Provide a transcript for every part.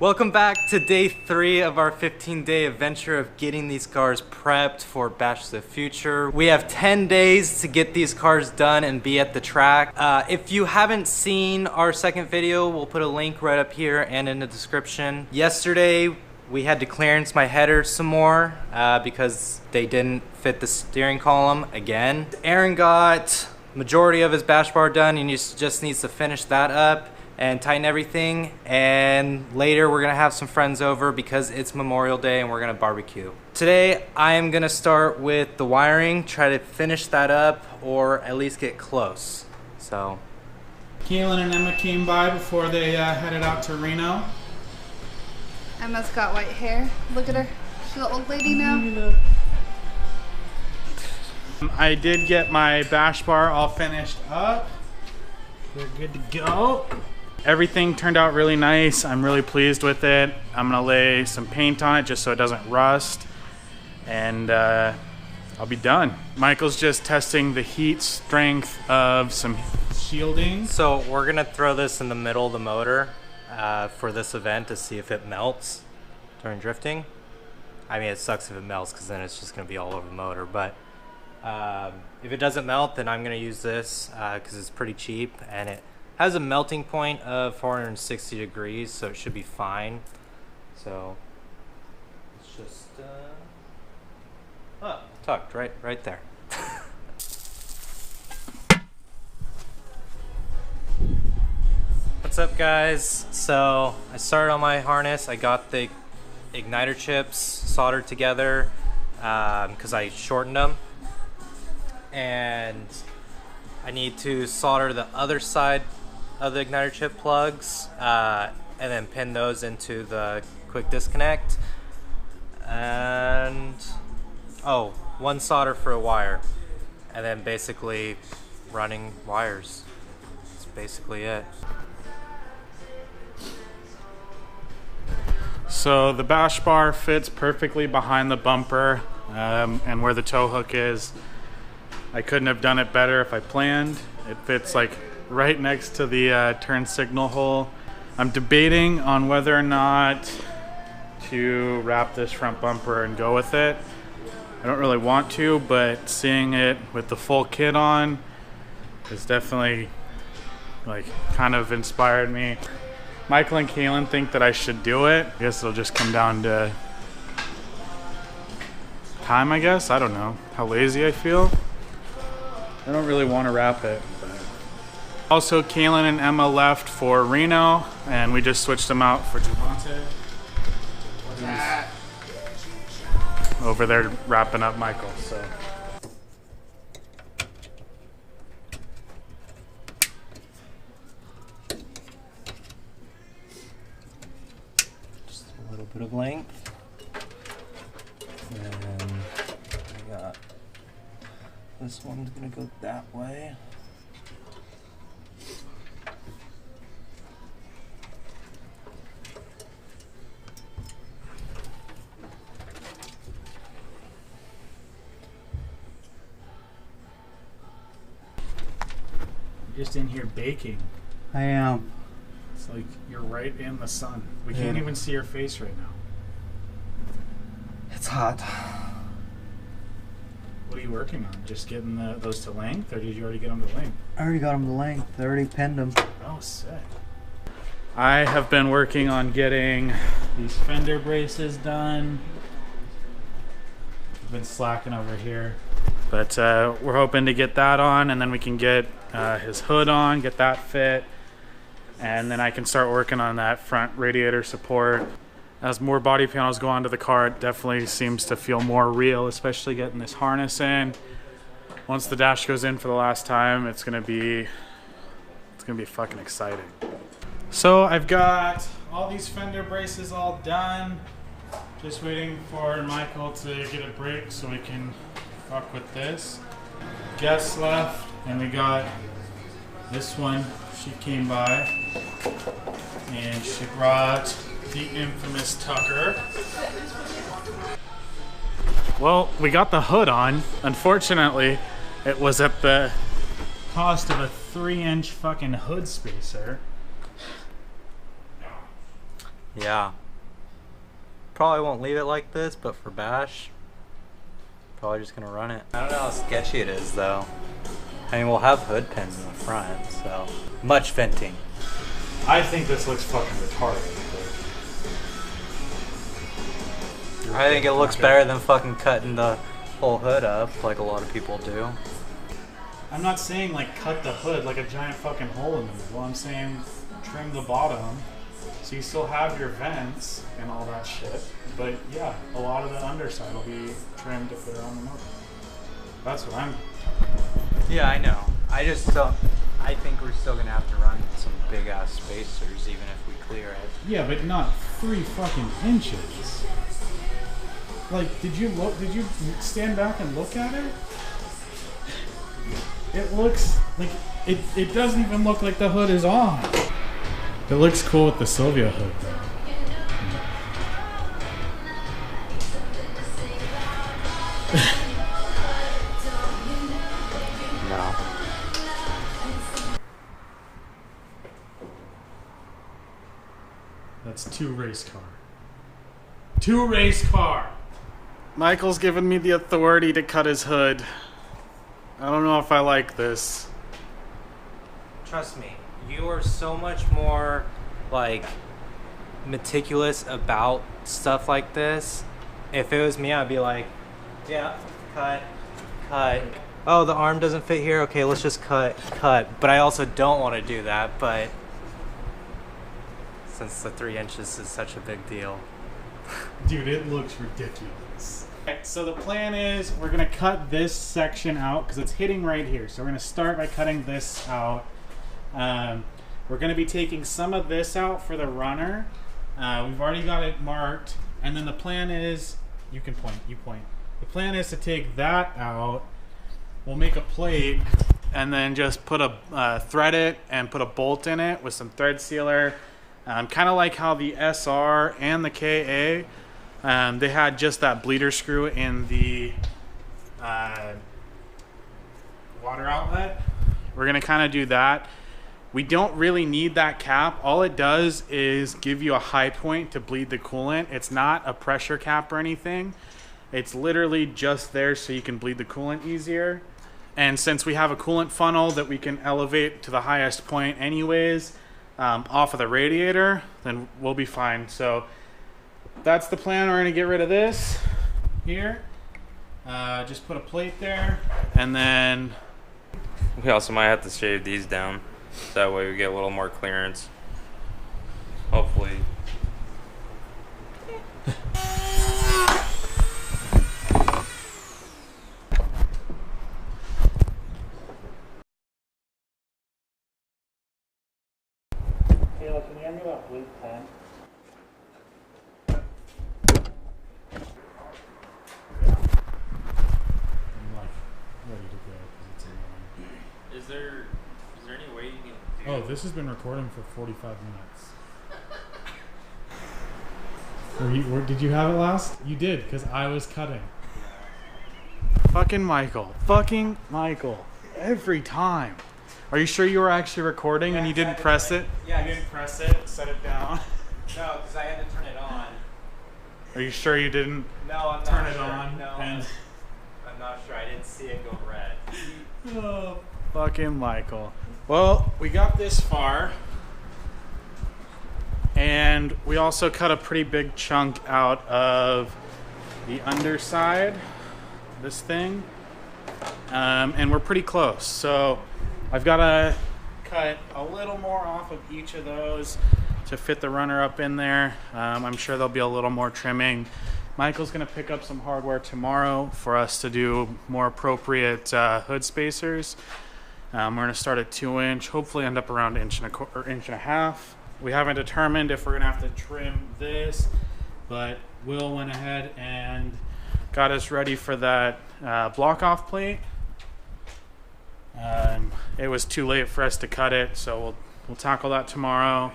Welcome back to day 3 of our 15-day adventure of getting these cars prepped for Bash to the Future. We have 10 days to get these cars done and be at the track. If you haven't seen our second video, we'll put a link right up here and in the description. Yesterday, we had to clearance my headers some more because they didn't fit the steering column again. Aaron got majority of his bash bar done and he just needs to finish that up and tighten everything, and later we're gonna have some friends over because it's Memorial Day and we're gonna barbecue. Today I am gonna start with the wiring, try to finish that up or at least get close. So Keelan and Emma came by before they headed out to Reno. Emma's got white hair. Look at her. She's an old lady now. I did get my bash bar all finished up. We're good to go. Everything turned out really nice. I'm really pleased with it. I'm gonna lay some paint on it just so it doesn't rust, and I'll be done. Michael's just testing the heat strength of some shielding. So we're gonna throw this in the middle of the motor for this event to see if it melts during drifting. I mean, it sucks if it melts because then it's just gonna be all over the motor, but if it doesn't melt, then I'm gonna use this because it's pretty cheap and it has a melting point of 460 degrees, so it should be fine. So it's just tucked right there. What's up, guys? So I started on my harness. I got the igniter chips soldered together because I shortened them, and I need to solder the other side of the igniter chip plugs and then pin those into the quick disconnect, and one solder for a wire, and then basically running wires. That's basically it. So the bash bar fits perfectly behind the bumper and where the tow hook is. I couldn't have done it better if I planned. It fits like right next to the turn signal hole. I'm debating on whether or not to wrap this front bumper and go with it. I don't really want to, but seeing it with the full kit on has definitely like kind of inspired me. Michael and Kaylin think that I should do it. I guess it'll just come down to time, I guess. I don't know how lazy I feel. I don't really want to wrap it. But. Also, Kaylin and Emma left for Reno, and we just switched them out for Javante. Over there wrapping up Michael. So. Just a little bit of length, and I got this one's gonna go that way. You're just in here baking. I am. It's like you're right in the sun. We can't even see your face right now. It's hot. What are you working on? Just getting those to length, or did you already get them to length? I already got them to length. I already pinned them. Oh, sick. I have been working on getting these fender braces done. I've been slacking over here. But we're hoping to get that on, and then we can get his hood on, get that fit, and then I can start working on that front radiator support. As more body panels go onto the car, it definitely seems to feel more real, especially getting this harness in. Once the dash goes in for the last time, it's gonna be fucking exciting. So I've got all these fender braces all done. Just waiting for Michael to get a break so we can fuck with this. Guests left, and we got this one. She came by and she brought the infamous Tucker. Well, we got the hood on. Unfortunately, it was at the cost of a 3-inch fucking hood spacer. Yeah. Probably won't leave it like this, but for bash, probably just gonna run it. I don't know how sketchy it is though. I mean, we'll have hood pins in the front, so much venting. I think this looks fucking retarded. I think it looks better than fucking cutting the whole hood up like a lot of people do. I'm not saying like cut the hood like a giant fucking hole in the middle. I'm saying trim the bottom so you still have your vents and all that shit. But yeah, a lot of the underside will be trimmed to fit around the motor. That's what I'm. Yeah, I know. I just don't. I think we're still gonna have to run some big ass spacers even if we clear it. Yeah, but not 3 fucking inches. Like, did you stand back and look at it? It looks like it doesn't even look like the hood is on. It looks cool with the Sylvia hood though. No. That's 2 race car. 2 race car. Michael's given me the authority to cut his hood. I don't know if I like this. Trust me, you are so much more like meticulous about stuff like this. If it was me, I'd be like, yeah, cut. Oh, the arm doesn't fit here. Okay, let's just cut. But I also don't want to do that, but since the 3 inches is such a big deal. Dude, it looks ridiculous. Okay, so the plan is we're going to cut this section out because it's hitting right here. So we're going to start by cutting this out. We're going to be taking some of this out for the runner. We've already got it marked. And then the plan is, you can point, you point. The plan is to take that out. We'll make a plate and then just put a thread it and put a bolt in it with some thread sealer. Kind of like how the SR and the KA, they had just that bleeder screw in the water outlet. We're going to kind of do that. We don't really need that cap. All it does is give you a high point to bleed the coolant. It's not a pressure cap or anything. It's literally just there so you can bleed the coolant easier. And since we have a coolant funnel that we can elevate to the highest point anyways, off of the radiator, then we'll be fine. So that's the plan. We're gonna get rid of this here. Just put a plate there, and then we also might have to shave these down. That way we get a little more clearance. Hopefully. Kayla, can you hand me that blue pen? I'm like ready to go because it's annoying. Is there any way you can do Oh, this has been recording for 45 minutes. Did you have it last? You did, because I was cutting. Fucking Michael. Every time. Are you sure you were actually recording and you didn't press it? Yeah, You didn't press it, set it down. no, because I had to turn it on. Are you sure you didn't No, I'm turn not it sure. on? No, And I'm not sure. I didn't see it go red. oh, fucking Michael. Well, we got this far. And we also cut a pretty big chunk out of the underside, this thing. And we're pretty close. So I've got to cut a little more off of each of those to fit the runner up in there. I'm sure there'll be a little more trimming. Michael's going to pick up some hardware tomorrow for us to do more appropriate hood spacers. We're going to start at 2-inch, hopefully end up around inch and a half. We haven't determined if we're going to have to trim this, but Will went ahead and got us ready for that block off plate. It was too late for us to cut it, so we'll tackle that tomorrow.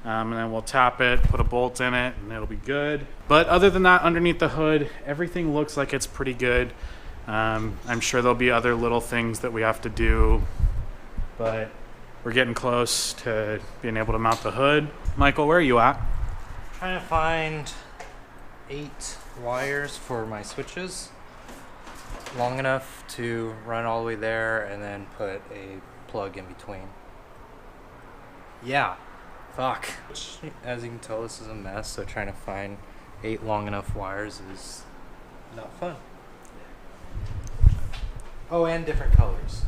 And then we'll tap it, put a bolt in it, and it'll be good. But other than that, underneath the hood, everything looks like it's pretty good. I'm sure there'll be other little things that we have to do, but we're getting close to being able to mount the hood. Michael, where are you at? Trying to find 8 wires for my switches, long enough to run all the way there and then put a plug in between. Yeah, fuck. As you can tell, this is a mess, so trying to find 8 long enough wires is not fun. Oh, and different colors.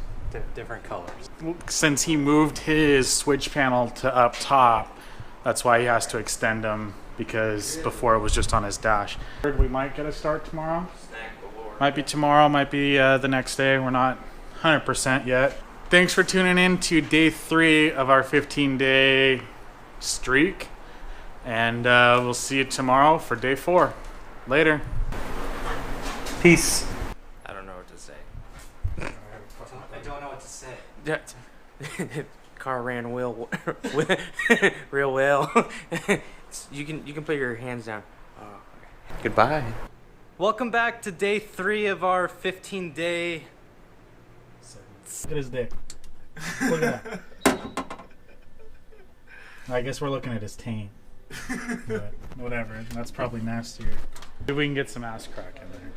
Different colors. Since he moved his switch panel to up top, that's why he has to extend them, because before it was just on his dash. We might get a start tomorrow. Might be tomorrow, might be the next day. We're not 100% yet. Thanks for tuning in to day 3 of our 15-day streak. And we'll see you tomorrow for day 4. Later. Peace. I don't know what to say. I don't know what to say. Car ran real well. You can put your hands down. Oh, okay. Goodbye. Welcome back to day 3 of our 15-day. Look at his dick. Look at that. I guess we're looking at his taint. But whatever. That's probably nastier. Maybe we can get some ass crack in there.